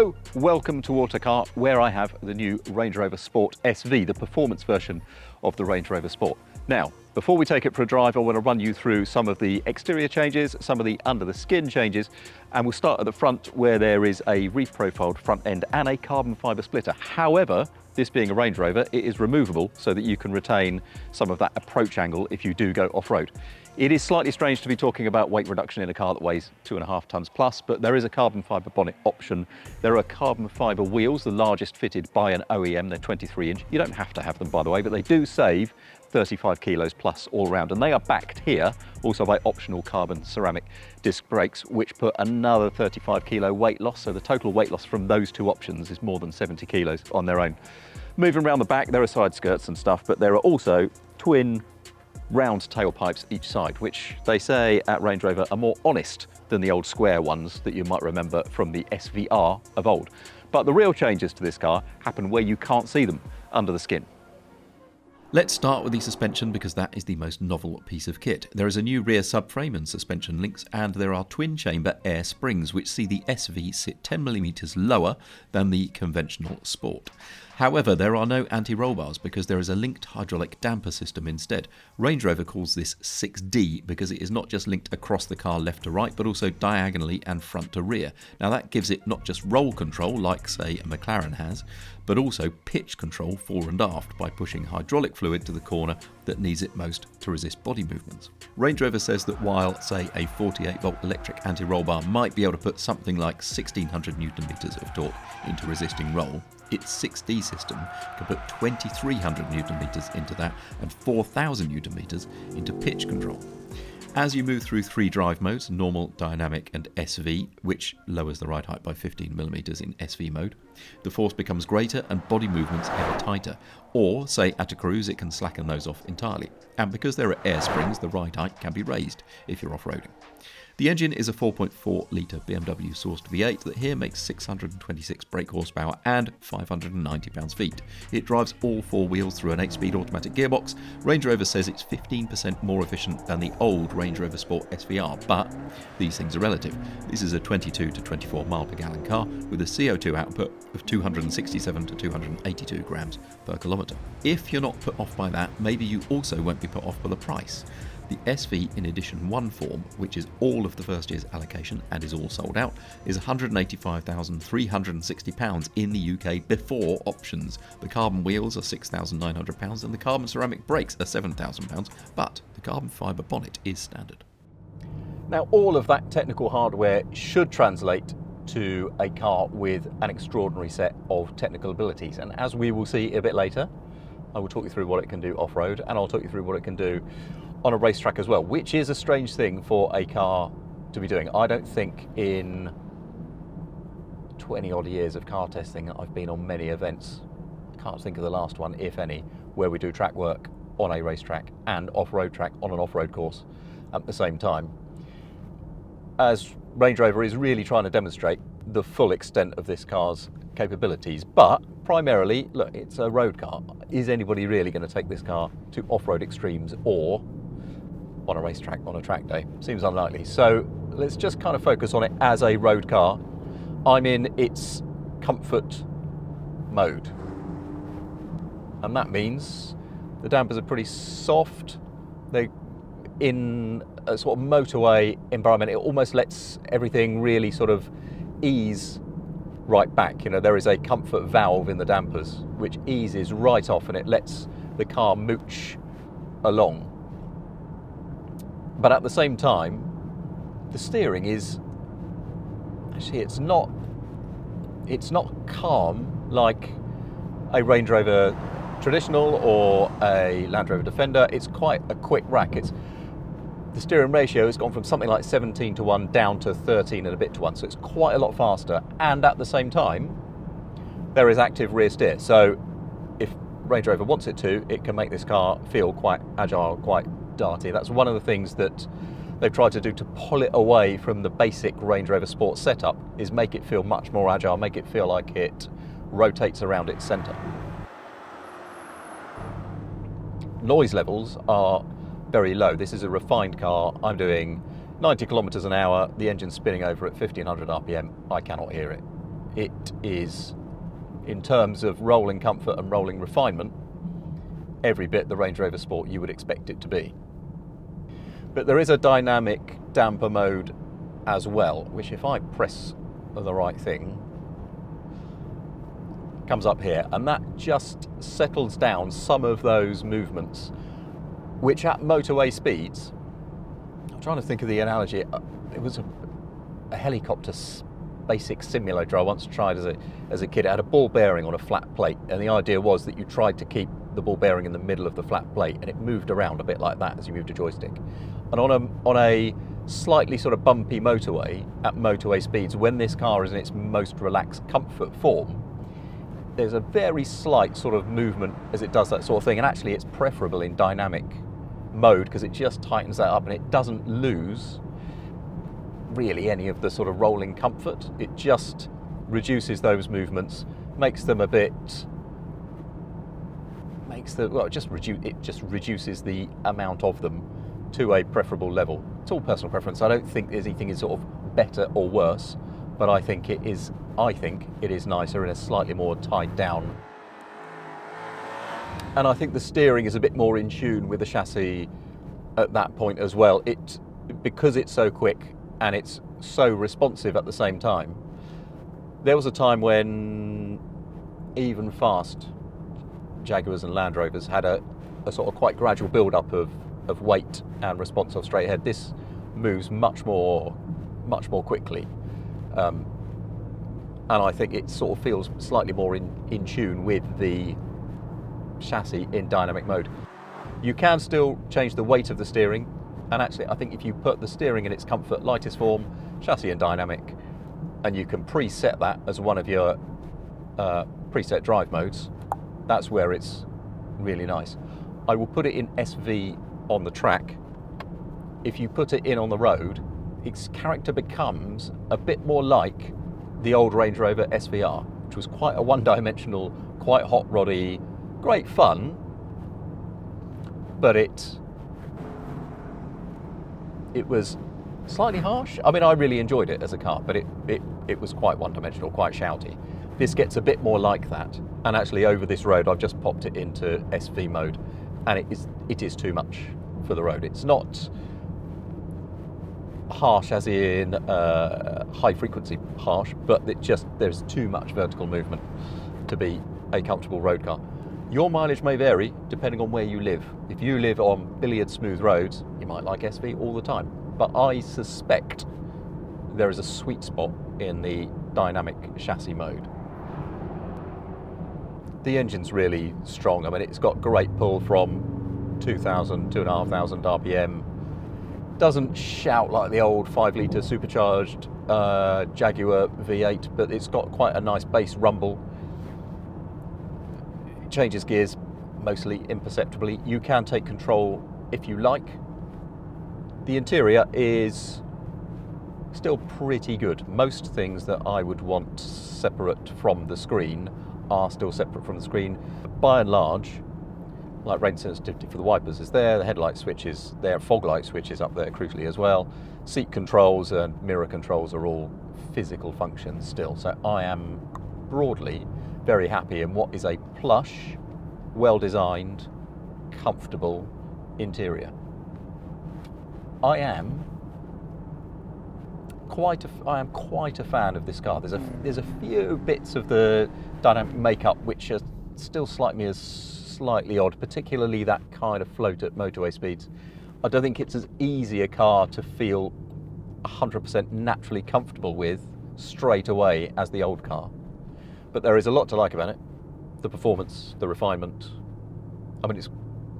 Hello, welcome to Autocar, where I have the new Range Rover Sport SV, the performance version of the Range Rover Sport. Now, before we take it for a drive, I want to run you through some of the exterior changes, some of the under the skin changes, and we'll start at the front where there is a reef-profiled front end and a carbon fibre splitter. However, this being a Range Rover, it is removable so that you can retain some of that approach angle if you do go off-road. It is slightly strange to be talking about weight reduction in a car that weighs 2.5 tonnes plus, but there is a carbon fibre bonnet option. There are carbon fibre wheels, the largest fitted by an OEM, they're 23 inch. You don't have to have them, by the way, but they do save 35 kilos plus all round, and they are backed here also by optional carbon ceramic disc brakes, which put another 35 kilo weight loss, so the total weight loss from those two options is more than 70 kilos on their own. Moving around the back, there are side skirts and stuff, but there are also twin round tailpipes each side, which they say at Range Rover are more honest than the old square ones that you might remember from the SVR of old. But the real changes to this car happen where you can't see them, under the skin. Let's start with the suspension because that is the most novel piece of kit. There is a new rear subframe and suspension links, and there are twin chamber air springs which see the SV sit 10mm lower than the conventional Sport. However, there are no anti-roll bars because there is a linked hydraulic damper system instead. Range Rover calls this 6D because it is not just linked across the car left to right, but also diagonally and front to rear. Now that gives it not just roll control like, say, a McLaren has, but also pitch control fore and aft by pushing hydraulic fluid to the corner that needs it most to resist body movements. Range Rover says that while, say, a 48-volt electric anti-roll bar might be able to put something like 1600 Nm of torque into resisting roll, its 6D system can put 2300 Nm into that and 4000 Nm into pitch control. As you move through three drive modes, normal, dynamic and SV, which lowers the ride height by 15mm in SV mode, the force becomes greater and body movements ever tighter. Or, say at a cruise, it can slacken those off entirely. And because there are air springs, the ride height can be raised if you're off-roading. The engine is a 4.4 litre BMW sourced V8 that here makes 626 brake horsepower and 590 pounds-feet. It drives all four wheels through an 8-speed automatic gearbox. Range Rover says it's 15% more efficient than the old Range Rover Sport SVR, but these things are relative. This is a 22 to 24 mile per gallon car with a CO2 output of 267 to 282 grams per kilometre. If you're not put off by that, maybe you also won't be put off by the price. The SV in Edition 1 form, which is all of the first year's allocation and is all sold out, is £185,360 in the UK before options. The carbon wheels are £6,900 and the carbon ceramic brakes are £7,000, but the carbon fibre bonnet is standard. Now, all of that technical hardware should translate to a car with an extraordinary set of technical abilities, and as we will see a bit later, I will talk you through what it can do off-road, and I'll talk you through what it can do on a racetrack as well, which is a strange thing for a car to be doing. I don't think in 20 odd years of car testing I've been on many events, can't think of the last one, if any, where we do track work on a racetrack and off-road track on an off-road course at the same time, as Range Rover is really trying to demonstrate the full extent of this car's capabilities. But primarily, look, it's a road car. Is anybody really going to take this car to off-road extremes or on a racetrack on a track day? Seems unlikely. So let's just kind of focus on it as a road car. I'm in its comfort mode, and that means the dampers are pretty soft. They're in a sort of motorway environment. It almost lets everything really sort of ease right back. You know, there is a comfort valve in the dampers which eases right off and it lets the car mooch along. But at the same time, the steering is actually it's not calm like a Range Rover traditional or a Land Rover Defender. It's quite a quick rack. The steering ratio has gone from something like 17 to 1 down to 13 and a bit to 1, so it's quite a lot faster, and at the same time there is active rear steer, so if Range Rover wants it to, it can make this car feel quite agile, quite darty. That's one of the things that they've tried to do to pull it away from the basic Range Rover Sport setup, is make it feel much more agile, make it feel like it rotates around its centre. Noise levels are very low. This is a refined car. I'm doing 90 kilometers an hour, the engine's spinning over at 1500 RPM. I cannot hear it. it is, in terms of rolling comfort and rolling refinement, every bit the Range Rover Sport you would expect it to be. But there is a dynamic damper mode as well, which if I press the right thing, comes up here, and that just settles down some of those movements, which at motorway speeds, I'm trying to think of the analogy, it was a helicopter basic simulator I once tried as a kid. It had a ball bearing on a flat plate, and the idea was that you tried to keep the ball bearing in the middle of the flat plate, and it moved around a bit like that as you moved a joystick. And on a slightly sort of bumpy motorway, at motorway speeds, when this car is in its most relaxed comfort form, there's a very slight sort of movement as it does that sort of thing, and actually it's preferable in dynamic mode because it just tightens that up and it doesn't lose really any of the sort of rolling comfort. It just reduces those movements, makes them a bit, it just reduces the amount of them to a preferable level. It's all personal preference. I don't think anything is sort of better or worse, but I think it is nicer and is slightly more tied down. And I think the steering is a bit more in tune with the chassis at that point as well. Because it's so quick and it's so responsive at the same time. There was a time when even fast Jaguars and Land Rovers had a sort of quite gradual build-up of weight and response of straight ahead. This moves much more quickly. And I think it sort of feels slightly more in tune with the chassis in dynamic mode. You can still change the weight of the steering, and actually I think if you put the steering in its comfort lightest form, chassis in dynamic, and you can preset that as one of your preset drive modes, that's where it's really nice. I will put it in SV on the track. If you put it in on the road, its character becomes a bit more like the old Range Rover SVR, which was quite a one-dimensional, quite hot roddy, great fun, but it was slightly harsh. I mean, I really enjoyed it as a car, but it was quite one-dimensional, quite shouty. This gets a bit more like that, and actually over this road I've just popped it into SV mode, and it is too much for the road. It's not harsh as in high frequency harsh, but there's too much vertical movement to be a comfortable road car. Your mileage may vary depending on where you live. If you live on billiard smooth roads, you might like SV all the time, but I suspect there is a sweet spot in the dynamic chassis mode. The engine's really strong. I mean, it's got great pull from 2,500 RPM. Doesn't shout like the old 5-litre supercharged Jaguar V8, but it's got quite a nice bass rumble. It changes gears mostly imperceptibly. You can take control if you like. The interior is still pretty good. Most things that I would want separate from the screen are still separate from the screen. By and large, like rain sensitivity for the wipers is there, the headlight switch is there, fog light switch is up there crucially as well. Seat controls and mirror controls are all physical functions still. So I am broadly very happy in what is a plush, well-designed, comfortable interior. I am quite a fan of this car. There's a few bits of the dynamic makeup which strike me as slightly odd, particularly that kind of float at motorway speeds. I don't think it's as easy a car to feel 100% naturally comfortable with straight away as the old car. But there is a lot to like about it. The performance, the refinement. I mean,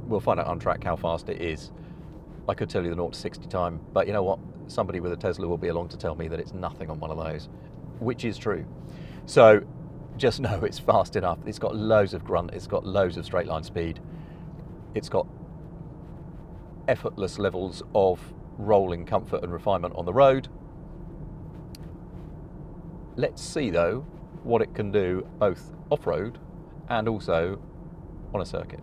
we'll find out on track how fast it is. I could tell you the 0 to 60 time, but you know what? Somebody with a Tesla will be along to tell me that it's nothing on one of those, which is true. So just know it's fast enough. It's got loads of grunt, it's got loads of straight line speed, it's got effortless levels of rolling comfort and refinement on the road. Let's see though what it can do both off-road and also on a circuit.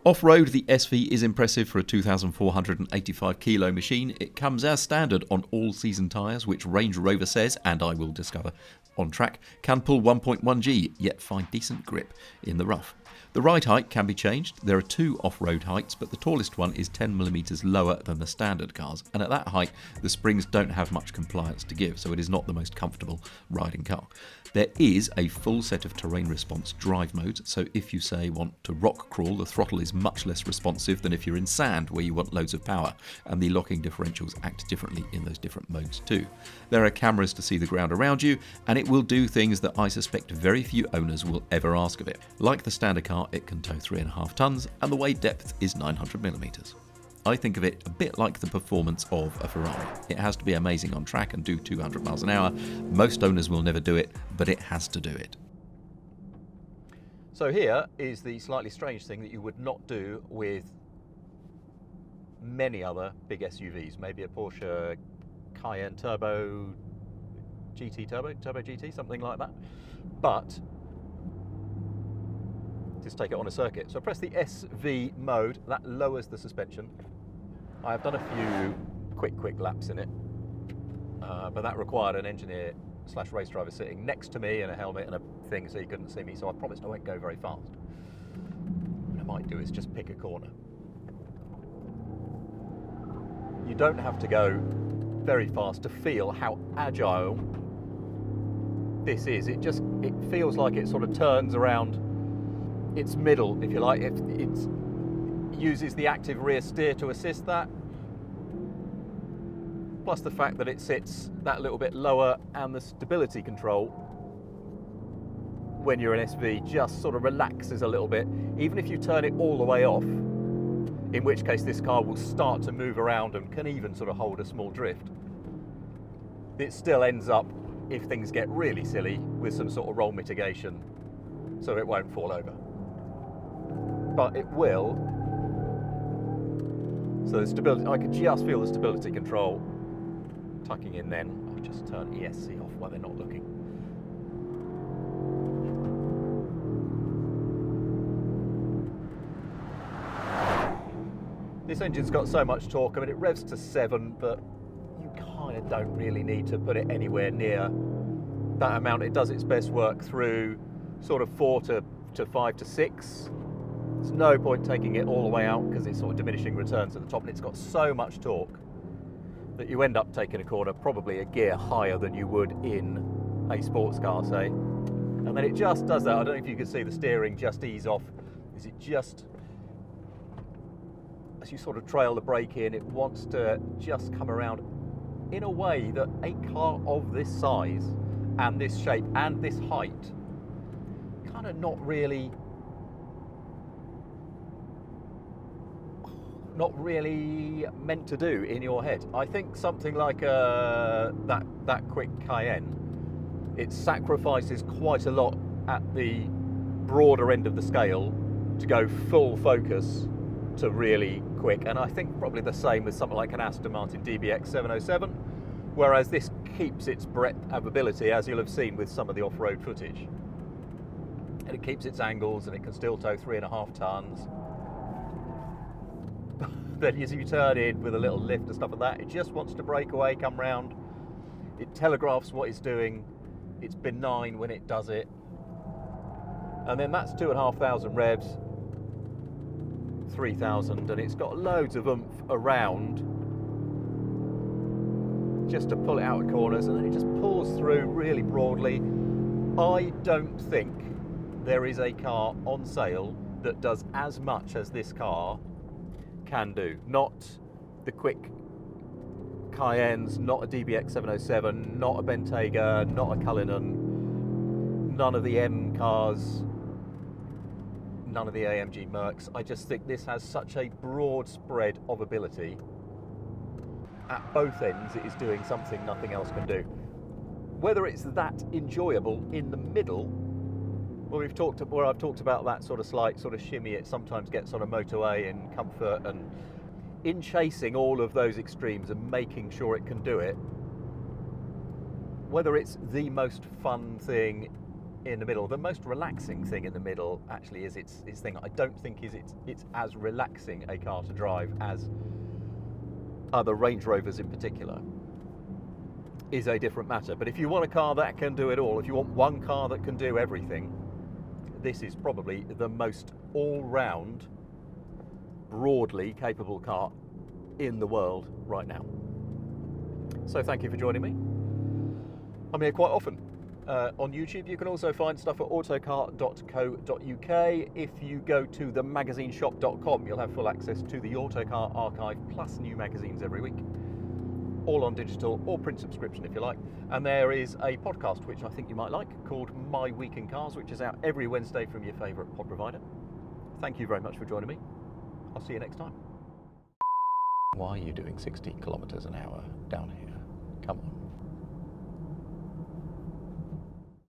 Off-road, the SV is impressive for a 2,485 kilo machine. It comes as standard on all season tyres, which Range Rover says, and I will discover on track, can pull 1.1G, yet find decent grip in the rough. The ride height can be changed. There are two off-road heights, but the tallest one is 10mm lower than the standard cars, and at that height the springs don't have much compliance to give, so it is not the most comfortable riding car. There is a full set of terrain response drive modes, so if you say want to rock crawl, the throttle is much less responsive than if you're in sand where you want loads of power, and the locking differentials act differently in those different modes too. There are cameras to see the ground around you, and it will do things that I suspect very few owners will ever ask of it. Like the standard car, it can tow 3.5 tonnes, and the weight depth is 900mm. I think of it a bit like the performance of a Ferrari. It has to be amazing on track and do 200 miles an hour. Most owners will never do it, but it has to do it. So here is the slightly strange thing that you would not do with many other big SUVs. Maybe a Porsche Cayenne Turbo GT, Turbo GT, something like that. But just take it on a circuit. So press the SV mode, that lowers the suspension. I have done a few quick laps in it, but that required an engineer / race driver sitting next to me in a helmet and a thing so he couldn't see me, so I promised I won't go very fast. What I might do is just pick a corner. You don't have to go very fast to feel how agile this is. It feels like it sort of turns around its middle, if you like. It uses the active rear steer to assist that, plus the fact that it sits that little bit lower, and the stability control when you're an SV just sort of relaxes a little bit, even if you turn it all the way off, in which case this car will start to move around and can even sort of hold a small drift. It still ends up, if things get really silly, with some sort of roll mitigation so it won't fall over. But it will. So the stability, I could just feel the stability control tucking in then. I'll just turn ESC off while they're not looking. This engine's got so much torque. I mean, it revs to 7, but you kind of don't really need to put it anywhere near that amount. It does its best work through sort of 4 to 5 to 6. There's no point taking it all the way out because it's sort of diminishing returns at the top, and it's got so much torque that you end up taking a corner probably a gear higher than you would in a sports car, say. And then it just does that. I don't know if you can see the steering just ease off. Is it just, as you sort of trail the brake in, it wants to just come around in a way that a car of this size and this shape and this height kind of not really meant to do in your head. I think something like that quick Cayenne, it sacrifices quite a lot at the broader end of the scale to go full focus to really quick, and I think probably the same with something like an Aston Martin DBX 707, whereas this keeps its breadth of ability, as you'll have seen with some of the off-road footage, and it keeps its angles, and it can still tow 3.5 tons. But as you turn in with a little lift and stuff like that, it just wants to break away, come round. It telegraphs what it's doing. It's benign when it does it. And then that's 2,500 revs, 3,000, and it's got loads of oomph around just to pull it out of corners, and then it just pulls through really broadly. I don't think there is a car on sale that does as much as this car can do. Not the quick Cayennes, not a DBX 707, not a Bentayga, not a Cullinan, none of the M cars, none of the AMG Mercs. I just think this has such a broad spread of ability. At both ends, it is doing something nothing else can do. Whether it's that enjoyable in the middle, where I've talked about that sort of slight sort of shimmy it sometimes gets on a motorway in comfort, and in chasing all of those extremes and making sure it can do it, whether it's the most fun thing in the middle. The most relaxing thing in the middle actually is its thing. I don't think it's as relaxing a car to drive as other Range Rovers in particular. Is a different matter. But if you want a car that can do it all, if you want one car that can do everything, this is probably the most all-round, broadly capable car in the world right now. So thank you for joining me. I'm here quite often on YouTube. You can also find stuff at autocar.co.uk. If you go to themagazineshop.com, you'll have full access to the Autocar archive plus new magazines every week, all on digital or print subscription if you like. And there is a podcast which I think you might like called My Week in Cars, which is out every Wednesday from your favourite pod provider. Thank you very much for joining me. I'll see you next time. Why are you doing 60 kilometres an hour down here? Come on.